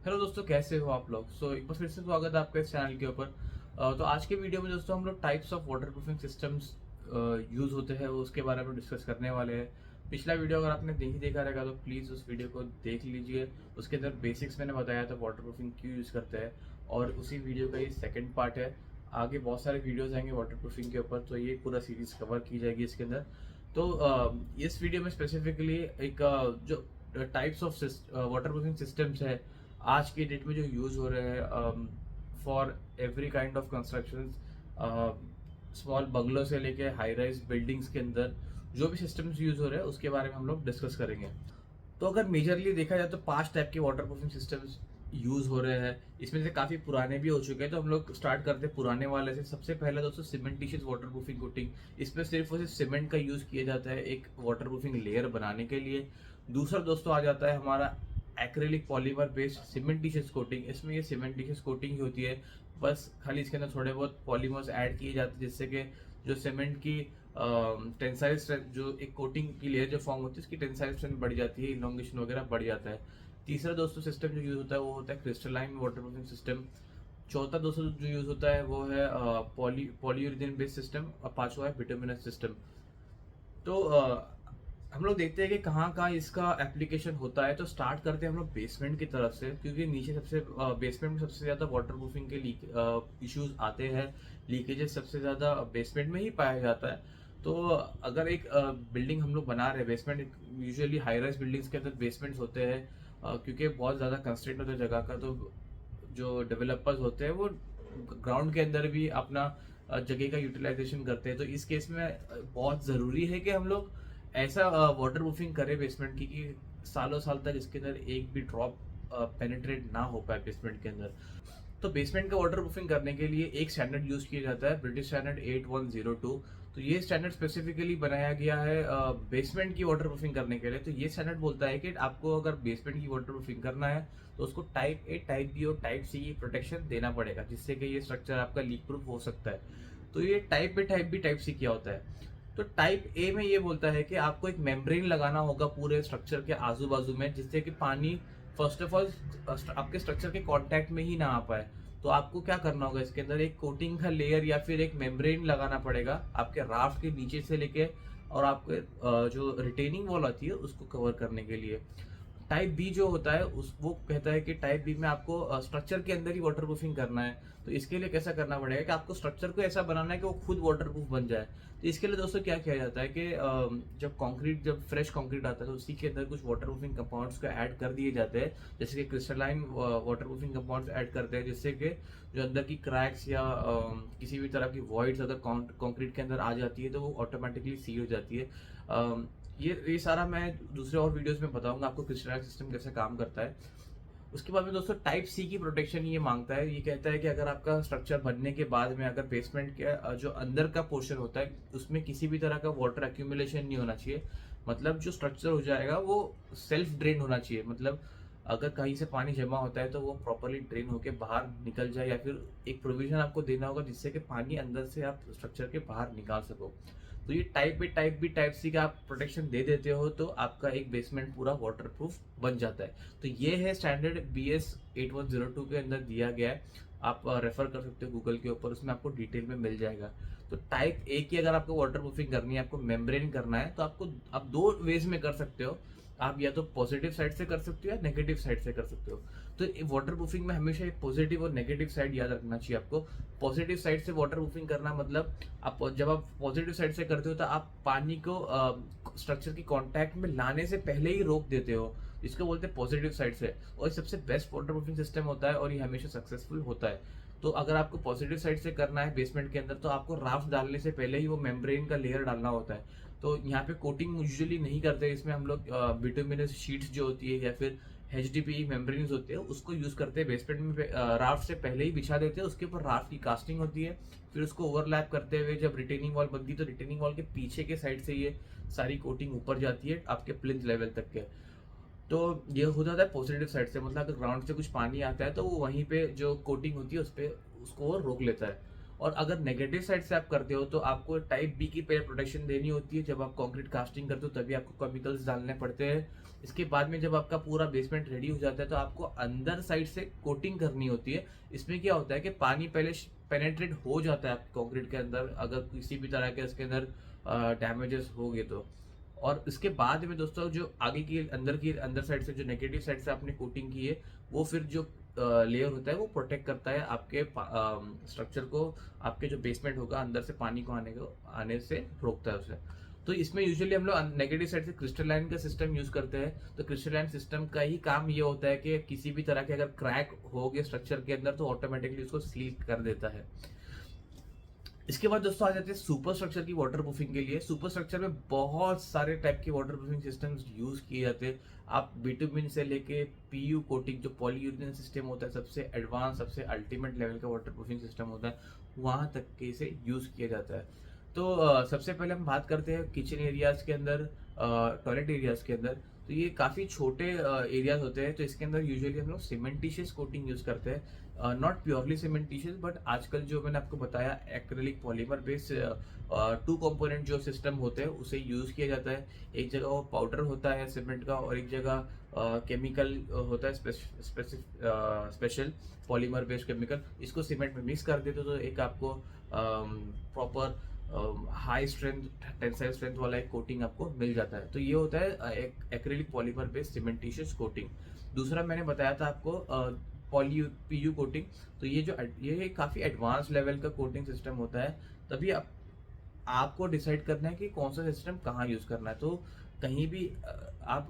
Hello दोस्तों, कैसे हो आप लोग। एक बार फिर से स्वागत है आपका इस चैनल के ऊपर। तो आज के वीडियो में दोस्तों हम लोग types of water proofing systems use होते हैं वो उसके बारे में डिस्कस करने वाले हैं। पिछला वीडियो अगर आपने नहीं देखा रहेगा तो प्लीज़ उस वीडियो को देख लीजिए। उसके अंदर बेसिक्स मैंने बताया था वाटर प्रूफिंग क्यों यूज़ करते हैं, और उसी वीडियो का ये सेकेंड पार्ट है। आगे बहुत सारे वीडियोज़ आएंगे वाटर प्रूफिंग के ऊपर, तो ये पूरा सीरीज़ कवर की जाएगी इसके अंदर। तो इस वीडियो में स्पेसिफिकली एक जो types of water proofing systems है आज की डेट में जो यूज हो रहे हैं for every kind of construction, small bungalow से लेके हाई राइज बिल्डिंग्स के अंदर जो भी सिस्टम्स यूज हो रहे हैं उसके बारे में हम लोग डिस्कस करेंगे। तो अगर मेजरली देखा जाए तो 5 टाइप के वाटर प्रूफिंग सिस्टम्स यूज हो रहे हैं। इसमें से काफी पुराने भी हो चुके हैं, तो हम लोग स्टार्ट करते हैं पुराने वाले से। सबसे पहले दोस्तों सीमेंटिशियस वाटर प्रूफिंग कोटिंग। इसमें सिर्फ और सिर्फ सीमेंट का यूज किया जाता है एक वाटर प्रूफिंग लेयर बनाने के लिए। दूसरा दोस्तों आ जाता है हमारा एक्रेलिक पॉलीमर बेस्ड सीमेंटिशियस कोटिंग। इसमें ये सीमेंटिशियस कोटिंग ही होती है, बस खाली इसके अंदर थोड़े बहुत पॉलीमर्स ऐड किए जाते हैं जिससे कि जो सीमेंट की टेंसाइल स्ट्रेंथ, जो एक कोटिंग की लेयर जो फॉर्म होती है उसकी टेंसाइल स्ट्रेंथ बढ़ जाती है, इलोंगेशन वगैरह बढ़ जाता है। तीसरा दोस्तों सिस्टम जो यूज होता है वो होता है क्रिस्टलाइन वाटर प्रूफिंग सिस्टम। चौथा दोस्तों जो यूज होता है वो है पॉलीयूरेथेन बेस्ड सिस्टम, और पांचवा है बिटुमिनस सिस्टम। तो हम लोग देखते हैं कि कहाँ कहाँ इसका एप्लीकेशन होता है। तो स्टार्ट करते हैं हम लोग बेसमेंट की तरफ से, क्योंकि नीचे सबसे बेसमेंट में सबसे ज़्यादा वाटर प्रूफिंग के लीक इश्यूज आते हैं। लीकेजेस सबसे ज़्यादा बेसमेंट में ही पाया जाता है। तो अगर एक बिल्डिंग हम लोग बना रहे हैं, basement usually high rise buildings के अंदर बेसमेंट्स होते हैं, क्योंकि बहुत ज़्यादा कंस्ट्रेंट होता है जगह का। तो जो डेवलपर्स होते हैं वो ग्राउंड के अंदर भी अपना जगह का यूटिलाइजेशन करते हैं। तो इस केस में बहुत ज़रूरी है कि हम लोग ऐसा वाटर प्रूफिंग करें बेसमेंट की कि सालों साल तक इसके अंदर एक भी ड्रॉप पेनिट्रेट ना हो पाए बेसमेंट के अंदर। तो बेसमेंट का वाटर प्रूफिंग करने के लिए एक स्टैंडर्ड यूज किया जाता है, ब्रिटिश स्टैंडर्ड 8102। तो ये स्टैंडर्ड स्पेसिफिकली बनाया गया है बेसमेंट की वाटर प्रूफिंग करने के लिए। तो ये स्टैंडर्ड बोलता है कि आपको अगर बेसमेंट की वाटर प्रूफिंग करना है तो उसको टाइप ए, टाइप बी और टाइप सी की प्रोटेक्शन देना पड़ेगा, जिससे कि ये स्ट्रक्चर आपका लीक प्रूफ हो सकता है। तो ये type A, type B, type C क्या होता है। तो टाइप ए में ये बोलता है कि आपको एक मेम्ब्रेन लगाना होगा पूरे स्ट्रक्चर के आजू बाजू में, जिससे कि पानी फर्स्ट ऑफ ऑल आपके स्ट्रक्चर के कांटेक्ट में ही ना आ पाए। तो आपको क्या करना होगा, इसके अंदर एक कोटिंग का लेयर या फिर एक मेम्ब्रेन लगाना पड़ेगा आपके राफ्ट के नीचे से लेके, और आपके जो रिटेनिंग वॉल आती है उसको कवर करने के लिए। टाइप बी जो होता है उस वो कहता है कि टाइप बी में आपको स्ट्रक्चर के अंदर ही वाटर प्रूफिंग करना है। तो इसके लिए कैसा करना पड़ेगा कि आपको स्ट्रक्चर को ऐसा बनाना है कि वो खुद वाटर प्रूफ बन जाए। तो इसके लिए दोस्तों क्या किया जाता है कि जब फ्रेश कंक्रीट आता है तो उसी के अंदर कुछ वाटर प्रूफिंग कंपाउंड्स को ऐड कर दिए जाते हैं, जैसे कि crystalline water proofing compounds add करते हैं, जिससे कि जो अंदर की क्रैक्स या किसी भी तरह की वॉइड्स अगर कंक्रीट के अंदर आ जाती है तो वो ऑटोमेटिकली सील हो जाती है। ये सारा मैं दूसरे और वीडियोस में बताऊंगा आपको क्रिस्टलाइन सिस्टम कैसे काम करता है। उसके बाद में दोस्तों टाइप सी की प्रोटेक्शन ये मांगता है। ये कहता है कि अगर आपका स्ट्रक्चर बनने के बाद में अगर बेसमेंट के जो अंदर का पोर्शन होता है उसमें किसी भी तरह का वाटर एक्यूमुलेशन नहीं होना चाहिए। मतलब जो स्ट्रक्चर हो जाएगा वो सेल्फ ड्रेन होना चाहिए। मतलब अगर कहीं से पानी जमा होता है तो वो प्रॉपरली ड्रेन होके बाहर निकल जाए, या फिर एक प्रोविजन आपको देना होगा जिससे कि पानी अंदर से आप स्ट्रक्चर के बाहर निकाल सको। तो ये type A, type B, type C का आप प्रोटेक्शन दे देते हो तो आपका एक बेसमेंट पूरा वाटर प्रूफ बन जाता है। तो ये है स्टैंडर्ड BS 8102 के अंदर दिया गया है। आप रेफर कर सकते हो गूगल के ऊपर, उसमें आपको डिटेल में मिल जाएगा। तो टाइप ए की अगर आपको वाटर प्रूफिंग करनी है, आपको मेम्ब्रेन करना है, तो आपको आप दो वेज में कर सकते हो। आप या तो पॉजिटिव साइड से कर सकते हो या नेगेटिव साइड से कर सकते हो। तो वाटर प्रूफिंग में हमेशा एक पॉजिटिव और नेगेटिव साइड याद रखना चाहिए आपको। पॉजिटिव साइड से वाटर प्रूफिंग करना मतलब जब आप पॉजिटिव साइड से करते हो तो आप पानी को स्ट्रक्चर की कांटेक्ट में लाने से पहले ही रोक देते हो, इसको बोलते हैं पॉजिटिव साइड से। और ये सबसे बेस्ट वाटर प्रूफिंग सिस्टम होता है और ये हमेशा सक्सेसफुल होता है। तो अगर आपको पॉजिटिव साइड से करना है बेसमेंट के अंदर तो आपको राफ्ट डालने से पहले ही वो मेम्ब्रेन का लेयर डालना होता है। तो यहाँ पे कोटिंग यूजुअली नहीं करते, इसमें हम लोग बिटुमिनस शीट्स जो होती है या फिर HDPE मेम्ब्रेन्स होते हैं उसको यूज करते हैं बेसमेंट में। राफ्ट से पहले ही बिछा देते हैं, उसके ऊपर राफ्ट की कास्टिंग होती है, फिर उसको ओवरलैप करते हुए जब रिटेनिंग वॉल बनती है तो रिटेनिंग वॉल के पीछे के साइड से ये सारी कोटिंग ऊपर जाती है आपके प्लिंथ लेवल तक के। तो ये हो जाता है पॉजिटिव साइड से, मतलब अगर ग्राउंड से कुछ पानी आता है तो वो वहीं पे जो कोटिंग होती है उस पर उसको वो रोक लेता है। और अगर नेगेटिव साइड से आप करते हो तो आपको टाइप बी की पहले प्रोटेक्शन देनी होती है। जब आप कंक्रीट कास्टिंग करते हो तभी आपको केमिकल्स डालने पड़ते हैं, इसके बाद में जब आपका पूरा बेसमेंट रेडी हो जाता है तो आपको अंदर साइड से कोटिंग करनी होती है। इसमें क्या होता है कि पानी पहले पेनेट्रेट हो जाता है आपके कंक्रीट के अंदर, अगर किसी भी तरह के इसके अंदर डैमेजेस हो गए तो। और इसके बाद में दोस्तों जो आगे की अंदर साइड से जो नेगेटिव साइड से आपने कोटिंग की है, वो फिर जो लेयर होता है वो प्रोटेक्ट करता है आपके स्ट्रक्चर को, आपके जो बेसमेंट होगा अंदर से पानी को आने से रोकता है उसे। तो इसमें यूजुअली हम लोग नेगेटिव साइड से क्रिस्टलाइन का सिस्टम यूज करते हैं। तो क्रिस्टलाइन सिस्टम का ही काम ये होता है कि किसी भी तरह के अगर क्रैक हो गए स्ट्रक्चर के अंदर तो ऑटोमेटिकली उसको सील कर देता है। इसके बाद दोस्तों आ जाते हैं सुपर स्ट्रक्चर की वाटर प्रूफिंग के लिए। सुपर स्ट्रक्चर में बहुत सारे टाइप के वाटर प्रूफिंग सिस्टम्स यूज किए जाते हैं। आप बिटुमिन से लेके पीयू कोटिंग, जो पॉलीयूरेथेन सिस्टम होता है, सबसे एडवांस सबसे अल्टीमेट लेवल का वाटर प्रूफिंग सिस्टम होता है, वहां तक के इसे यूज किया जाता है। तो सबसे पहले हम बात करते हैं किचन एरियाज के अंदर, टॉयलेट एरियाज के अंदर। तो ये काफ़ी छोटे एरियाज होते हैं, तो इसके अंदर यूजुअली हम लोग सीमेंटिशियस कोटिंग यूज़ करते हैं। नॉट प्योरली सीमेंटिशियस, बट आजकल जो मैंने आपको बताया एक्रेलिक पॉलीमर बेस्ड 2 कंपोनेंट जो सिस्टम होते हैं उसे यूज़ किया जाता है। एक जगह वो पाउडर होता है सीमेंट का, और एक जगह केमिकल होता है स्पेशल पॉलीमर बेस्ड केमिकल। इसको सीमेंट में मिक्स कर देते तो एक आपको proper high strength tensile strength वाला एक कोटिंग आपको मिल जाता है। तो ये होता है एक एक्रेलिक पॉलीमर बेस्ड सीमेंटिशियस कोटिंग। दूसरा मैंने बताया था आपको पीयू कोटिंग। तो ये काफ़ी एडवांस लेवल का कोटिंग सिस्टम होता है। तभी आपको डिसाइड करना है कि कौन सा सिस्टम कहाँ यूज़ करना है। तो कहीं भी आप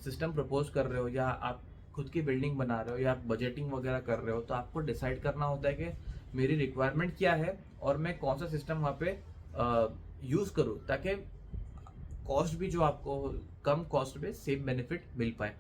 सिस्टम प्रपोज कर रहे हो, या आप खुद की बिल्डिंग बना रहे हो, या आप बजटिंग वगैरह कर रहे हो, तो आपको डिसाइड करना होता है कि मेरी रिक्वायरमेंट क्या है और मैं कौन सा सिस्टम वहाँ पे यूज़ करूँ, ताकि कॉस्ट भी जो आपको कम कॉस्ट में सेम बेनिफिट मिल पाए।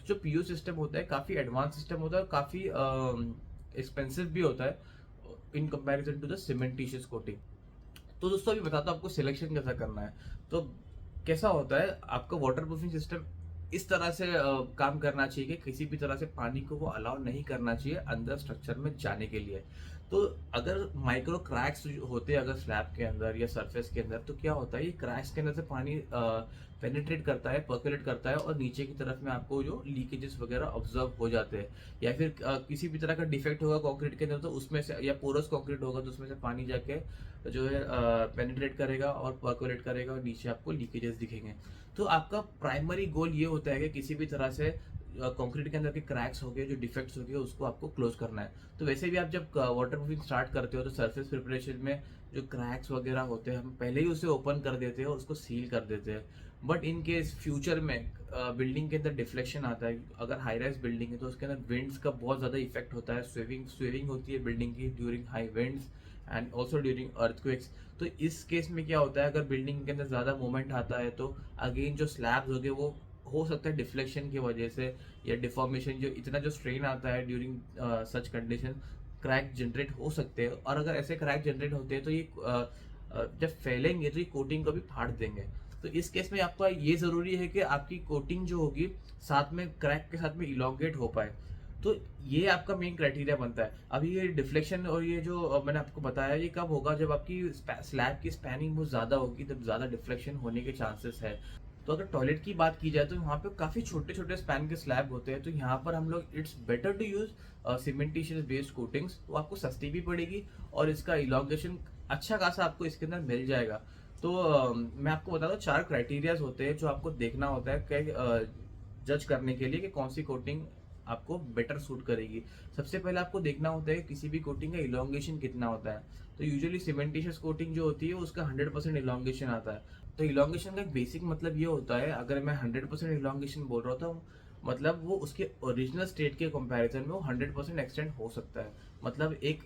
तो जो पीयू सिस्टम होता है काफ़ी एडवांस सिस्टम होता है, काफ़ी एक्सपेंसिव भी होता है in comparison to the cementitious coating. तो दोस्तों अभी बताता हूँ आपको सिलेक्शन कैसा करना है। तो कैसा होता है, आपका वाटर प्रूफिंग सिस्टम इस तरह से काम करना चाहिए कि किसी भी तरह से पानी को वो अलाउ नहीं करना चाहिए अंदर स्ट्रक्चर में जाने के लिए। तो अगर माइक्रो क्रैक्स होते हैं अगर स्लैब के अंदर या सरफेस के अंदर, तो क्या होता है, ये क्रैक्स के अंदर से पानी पेनिट्रेट करता है, पर्कुलेट करता है, और नीचे की तरफ में आपको जो लीकेजेस वगैरह ऑब्जर्व हो जाते हैं। या फिर किसी भी तरह का डिफेक्ट होगा कंक्रीट के अंदर तो उसमें से, या पोरस कंक्रीट होगा तो उसमें से पानी जाके जो है पेनिट्रेट करेगा और पर्कुलेट करेगा, और नीचे आपको लीकेजेस दिखेंगे। तो आपका प्राइमरी गोल ये होता है कि किसी भी तरह से कंक्रीट के अंदर के क्रैक्स हो गए, जो डिफेक्ट्स हो गए, उसको आपको क्लोज करना है। तो वैसे भी आप जब वाटर प्रूफिंग स्टार्ट करते हो तो सरफेस प्रिपरेशन में जो क्रैक्स वगैरह होते हैं हम पहले ही उसे ओपन कर देते हैं और उसको सील कर देते हैं। बट इन केस फ्यूचर में बिल्डिंग के अंदर डिफ्लेक्शन आता है, अगर हाई राइज बिल्डिंग है तो उसके अंदर विंड्स का बहुत ज़्यादा इफेक्ट होता है, स्वेविंग होती है बिल्डिंग की during high winds and also during earthquakes. तो इस केस में क्या होता है, अगर बिल्डिंग के अंदर ज़्यादा मूवमेंट आता है तो अगेन जो स्लैब्स हो गए वो हो सकता है डिफ्लेक्शन की वजह से या डिफॉर्मेशन, जो इतना जो स्ट्रेन आता है during such condition, crack generate हो सकते हैं। और अगर ऐसे क्रैक जनरेट होते हैं तो ये जब फैलेंगे तो ये कोटिंग को भी फाड़ देंगे। तो इस केस में आपका ये ज़रूरी है कि आपकी कोटिंग जो होगी साथ में क्रैक के साथ में इलॉन्गेट हो पाए। तो ये आपका मेन क्राइटेरिया बनता है। अभी ये डिफ्लेक्शन और ये जो मैंने आपको बताया, ये कब होगा, जब आपकी स्लैब की स्पैनिंग बहुत ज़्यादा होगी, तब ज़्यादा डिफ्लेक्शन होने के चांसेस है। तो अगर टॉयलेट की बात की जाए तो वहाँ पे काफ़ी छोटे छोटे स्पैन के स्लैब होते हैं, तो यहाँ पर हम लोग it's better to use cementitious based coatings. तो आपको सस्ती भी पड़ेगी और इसका इलॉन्गेशन अच्छा खासा आपको इसके अंदर मिल जाएगा। तो मैं आपको बता दूँ 4 क्राइटेरियाज होते हैं जो आपको देखना होता है जज करने के लिए कि कौन सी कोटिंग आपको बेटर सूट करेगी। सबसे पहले आपको देखना होता है कि किसी भी कोटिंग का इलॉन्गेशन कितना होता है। तो यूजुअली सीमेंटिशियस कोटिंग जो होती है उसका 100% इलॉन्गेशन आता है। तो इलॉन्गेशन का एक बेसिक मतलब ये होता है, अगर मैं 100% इलॉन्गेशन बोल रहा था, मतलब वो उसके ओरिजिनल स्टेट के कंपैरिजन में वो 100% एक्सटेंड हो सकता है। मतलब एक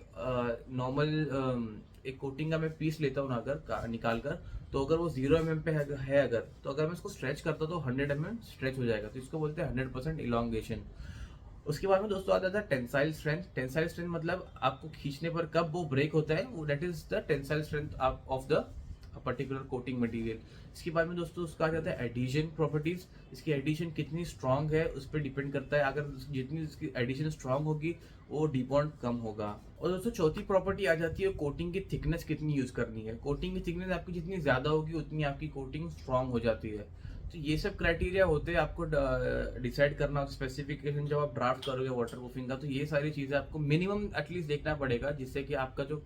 नॉर्मल एक कोटिंग का मैं पीस लेता हूँ ना अगर निकाल कर, तो अगर वो 0 mm पे है अगर, तो अगर मैं इसको स्ट्रेच करता तो 100 mm स्ट्रेच हो जाएगा। तो इसको बोलते हैं 100% इलॉन्गेशन। उसके बाद में दोस्तों आता था टेंसाइल स्ट्रेंथ। टेंसाइल स्ट्रेंथ मतलब आपको खींचने पर कब वो ब्रेक होता है, वो that is the tensile strength of the particular coating material. इसके बाद में दोस्तों उसका आ जाता है एडिशन प्रॉपर्टीज। इसकी एडिशन कितनी स्ट्रांग है उस पर डिपेंड करता है। अगर जितनी इसकी एडिशन स्ट्रांग होगी वो डिबॉन्ड कम होगा। और दोस्तों चौथी प्रॉपर्टी आ जाती है कोटिंग की थिकनेस कितनी यूज करनी है। कोटिंग की थिकनेस आपकी जितनी ज्यादा होगी उतनी आपकी कोटिंग स्ट्रांग हो जाती है। तो ये सब क्राइटेरिया होते हैं आपको डिसाइड करना स्पेसिफिकेशन जब आप ड्राफ्ट करोगे वाटर प्रूफिंग का, तो ये सारी चीज़ें आपको मिनिमम एटलीस्ट देखना पड़ेगा, जिससे कि आपका जो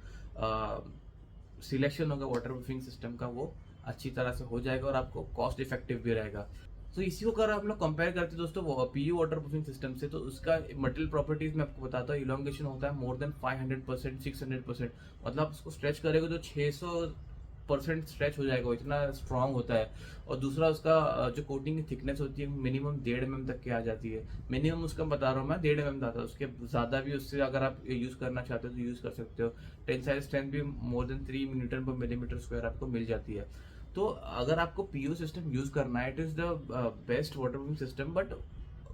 सिलेक्शन होगा वाटर प्रूफिंग सिस्टम का वो अच्छी तरह से हो जाएगा और आपको कॉस्ट इफेक्टिव भी रहेगा। तो इसी को अगर हम लोग कंपेयर करते हैं दोस्तों पीयू वाटर प्रूफिंग सिस्टम से, तो उसका मटेरियल प्रॉपर्टीज में आपको बताता हूँ, इलोंगेशन होता है मोर देन 500%, 600%। मतलब उसको स्ट्रेच करेगा तो 600% स्ट्रेच हो जाएगा, इतना स्ट्रांग होता है। और दूसरा उसका जो कोटिंग की थिकनेस होती है मिनिमम 1.5 mm तक की आ जाती है। मिनिमम उसका बता रहा हूँ मैं, 1.5 mm आता है, उसके ज़्यादा भी उससे अगर आप यूज़ करना चाहते हो तो यूज़ कर सकते हो। टेंसाइल स्ट्रेंथ भी मोर देन 3 न्यूटन पर मिलीमीटर स्क्वायर आपको मिल जाती है। तो अगर आपको पीयू सिस्टम यूज़ करना है, it is the best water proofing system, but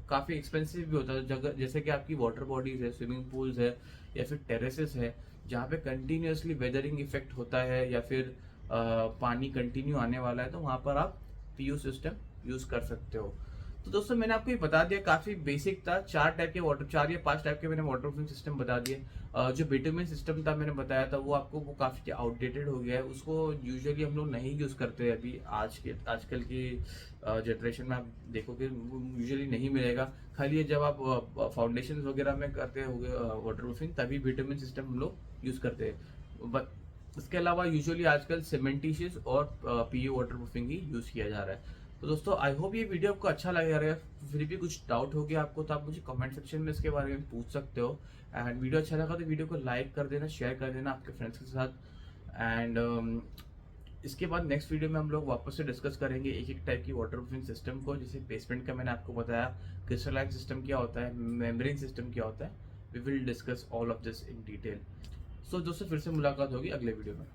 काफ़ी एक्सपेंसिव भी होता है। जगह जैसे कि आपकी वाटर बॉडीज है, स्विमिंग पूल्स है या फिर टेरेसेस है, जहाँ पे कंटिन्यूसली वेदरिंग इफेक्ट होता है या फिर पानी कंटिन्यू आने वाला है, तो वहाँ पर आप पीयू सिस्टम यूज़ कर सकते हो। तो दोस्तों मैंने आपको ये बता दिया, काफ़ी बेसिक था। 4 या 5 टाइप के मैंने वाटर प्रूफिंग सिस्टम बता दिए। जो बिटुमेन सिस्टम था मैंने बताया था, वो काफ़ी आउटडेटेड हो गया है, उसको यूजुअली हम लोग नहीं यूज़ करते हैं अभी। आजकल की जनरेशन में आप देखोगे यूजुअली नहीं मिलेगा। खाली ये जब आप फाउंडेशन वगैरह में करते होगे वाटर प्रूफिंग, तभी बिटुमेन सिस्टम हम लोग यूज़ करते हैं। बट इसके अलावा यूजुअली आजकल सीमेंटिशियस और पीयू वाटर प्रूफिंग ही यूज़ किया जा रहा है। तो दोस्तों आई होप ये वीडियो आपको अच्छा लगा रहेगा। फिर भी कुछ डाउट हो गया आपको तो आप मुझे कमेंट सेक्शन में इसके बारे में पूछ सकते हो। एंड वीडियो अच्छा लगा तो वीडियो को लाइक कर देना, शेयर कर देना आपके फ्रेंड्स के साथ। एंड इसके बाद नेक्स्ट वीडियो में हम लोग वापस से डिस्कस करेंगे एक एक टाइप की वाटर प्रूफिंग सिस्टम को। जैसे बेसमेंट का मैंने आपको बताया, क्रिस्टलाइन सिस्टम क्या होता है, मेम्ब्रेन सिस्टम क्या होता है। We will discuss all of this in detail. So दोस्तों फिर से मुलाकात होगी अगले वीडियो में।